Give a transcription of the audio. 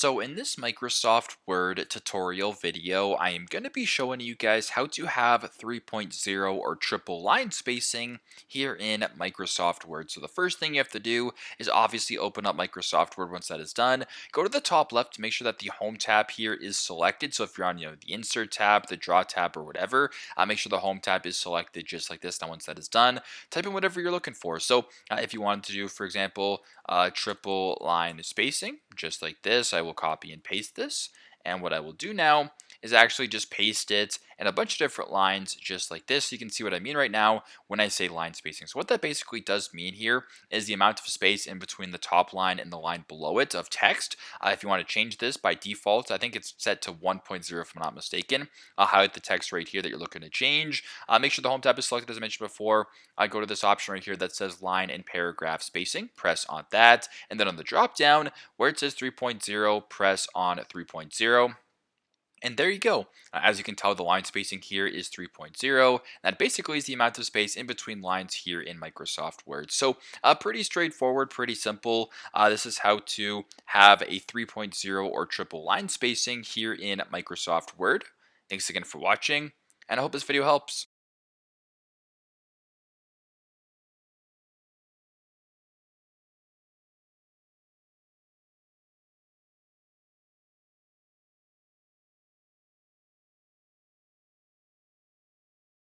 So in this Microsoft Word tutorial video, I am going to be showing you guys how to have 3.0 or triple line spacing here in Microsoft Word. So the first thing you have to do is obviously open up Microsoft Word. Once that is done, go to the top left to make sure that the Home tab here is selected. So if you're on the Insert tab, the Draw tab, or whatever, make sure the Home tab is selected just like this. Now once that is done, type in whatever you're looking for. So if you wanted to do, for example, triple line spacing, just like this, I will copy and paste this. And what I will do now is actually just paste it in a bunch of different lines just like this. So you can see what I mean right now when I say line spacing. So what that basically does mean here is the amount of space in between the top line and the line below it of text. If you want to change this by default, I think it's set to 1.0 if I'm not mistaken. I'll highlight the text right here that you're looking to change. Make sure the Home tab is selected as I mentioned before. I go to this option right here that says line and paragraph spacing. Press on that. And then on the drop down where it says 3.0, press on 3.0. And there you go. As you can tell, the line spacing here is 3.0. That basically is the amount of space in between lines here in Microsoft Word. So pretty straightforward, pretty simple. This is how to have a 3.0 or triple line spacing here in Microsoft Word. Thanks again for watching, and I hope this video helps.